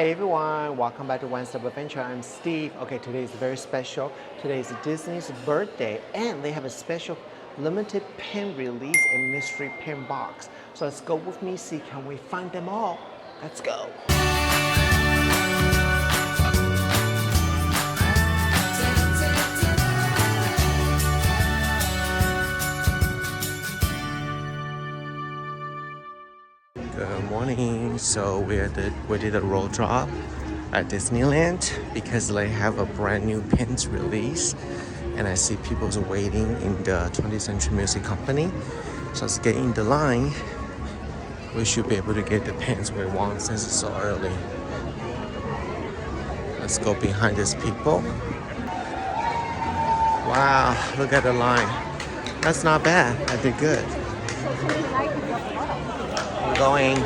Hey everyone, welcome back to One Step Adventure. I'm Steve. Okay, today is very special. Today is Disney's birthday and they have a special limited pen release and mystery pen box. So let's go with me, see can we find them all. Let's go. Good morning. So we did a road drop at Disneyland because they have a brand new pins release, and I see people's waiting in the 20th Century Music Company. So let's get in the line. We should be able to get the pins we want since it's so early. Let's go behind these people. Wow, look at the line. That's not bad. I did good. I'm going.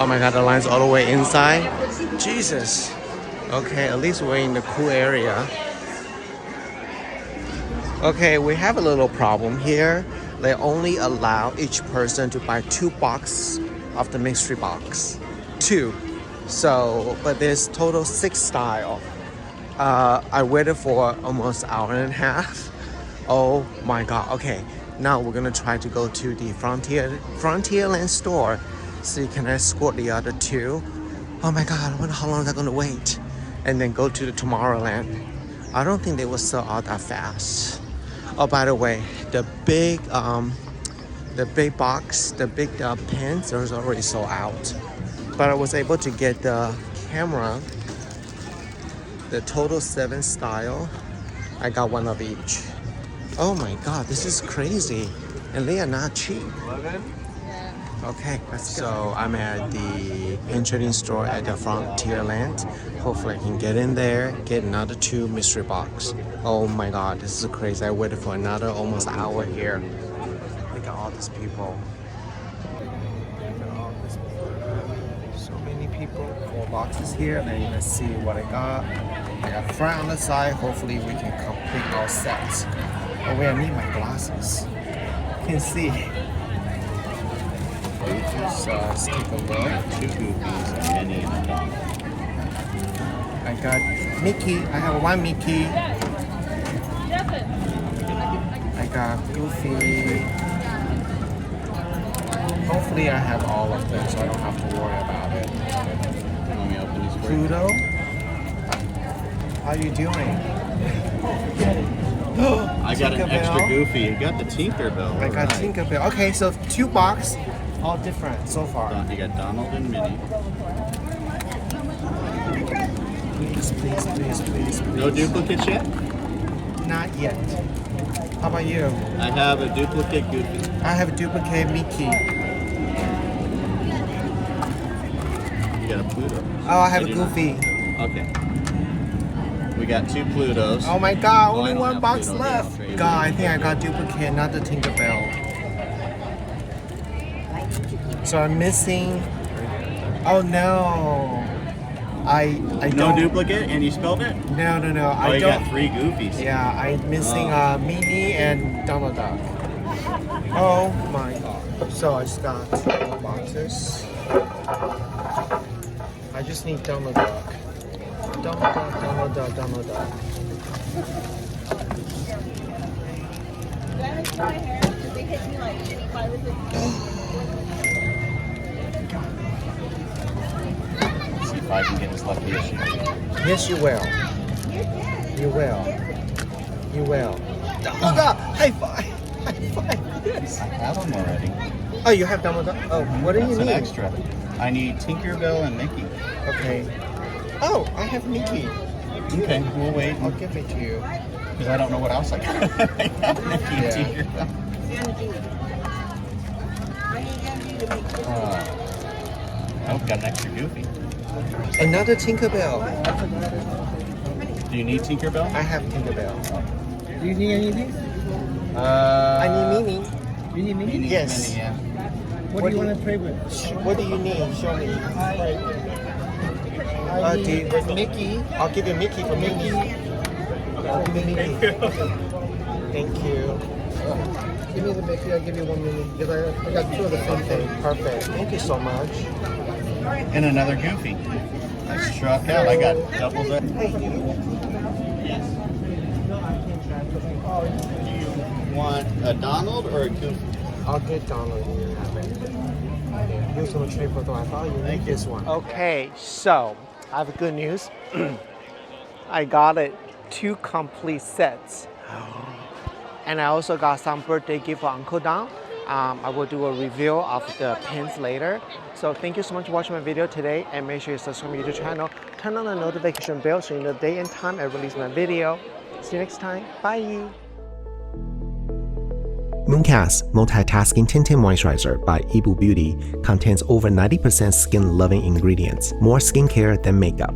Oh my god, the line's all the way inside. Jesus. Okay, at least we're in the cool area. Okay, we have a little problem here. They only allow each person to buy 2 boxes of the mystery box. 2. So, but there's total 6 style. I waited for almost an hour and a half. Oh my god. Okay, now we're gonna try to go to the Frontierland store. See, can I escort the other 2? Oh my god, I wonder how long they're gonna wait. And then go to the Tomorrowland. I don't think they will sell out that fast. Oh, by the way, the big box, the big pins, those already sold out. But I was able to get the camera, the total 7 style. I got 1 of each. Oh my god, this is crazy. And they are not cheap. 11? Okay, let's go. So I'm at the pin trading store at the Frontierland. Hopefully I can get in there, get another 2 mystery box. Oh my god, this is crazy. I waited for another almost hour here. Look at all these people. So many people. 4 boxes here. And let's see what I got. I got front on the side. Hopefully we can complete our sets. Oh wait, I need my glasses. Can't see. So let's take a look. 2 Goofies, a Minnie, and a Donald. I got Mickey. I have 1 Mickey. I got Goofy. Hopefully I have all of them so I don't have to worry about it. Let me open these for you. Pluto? How you doing? I got an extra Goofy. You got the Tinkerbell. I got Tinkerbell. Okay, so 2 boxes, all different so far. You got Donald and Minnie. Please. No duplicates yet? Not yet. How about you? I have a duplicate Goofy. I have a duplicate Mickey. You got a Pluto. Oh, I have a Goofy. Okay. We got 2 Plutos. Oh my god, Oh, only I don't 1 have box Pluto. left. God, I think I got duplicate, not the Tinkerbell. So I'm missing. Oh no. I No don't. duplicate, and you spelled it? No. Oh, I you don't. got 3 Goofies. Yeah, I'm missing Minnie and Donald Duck. Oh my god. So I just got 2 boxes. I just need Donald Duck. Donald Duck. Do I make my hair? Did they hit me like 5 or 6 Let's see if I can get as lucky as you. Yes, you will. You will. Donald Duck! High five! Yes. I have them already. Oh, you have Donald Duck? Oh, what do you That's need? an extra. I need Tinkerbell and Mickey. Okay. Oh, I have Mickey. Okay, we'll wait. I'll give it to you. Because I don't know what else I got. I got Mickey and Tinkerbell. Oh, got an extra Goofy. Another Tinkerbell. Do you need Tinkerbell? I have Tinkerbell. Do you need anything? I need Minnie. You need me? Yes. Minnie, yeah. What do you want to trade with? What do you need? Show me. I need Mickey. I'll give you Mickey for Mickey. I'll give you Mickey. Thank you. Give me the mixie, I'll give you 1 minute. Because I got two of the same thing. Perfect. Thank you so much. And another Goofy. I struck out. I got double that. Yes. Do you want a Donald or a Goofy? I'll get Donald when you have it. Here's some trade photo. I thought you need this one. Okay, so I have good news. I got it 2 complete sets. And I also got some birthday gift for Uncle Don. I will do a review of the pins later. So thank you so much for watching my video today, and make sure you subscribe to my YouTube channel. Turn on the notification bell so you know the day and time I release my video. See you next time. Bye. Mooncast Multitasking Tinted Moisturizer by Yibu Beauty contains over 90% skin-loving ingredients, more skincare than makeup.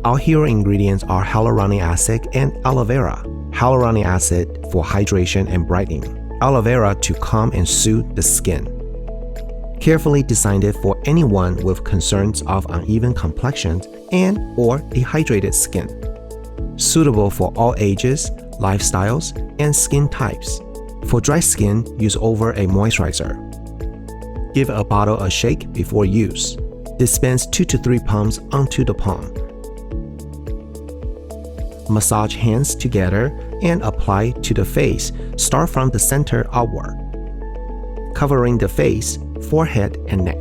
Our hero ingredients are hyaluronic acid and aloe vera. Hyaluronic acid for hydration and brightening, aloe vera to calm and soothe the skin. Carefully designed it for anyone with concerns of uneven complexions and or dehydrated skin. Suitable for all ages, lifestyles, and skin types. For dry skin, use over a moisturizer. Give a bottle a shake before use. Dispense 2 to 3 pumps onto the palm. Massage hands together and apply to the face. Start from the center outward, covering the face, forehead, and neck.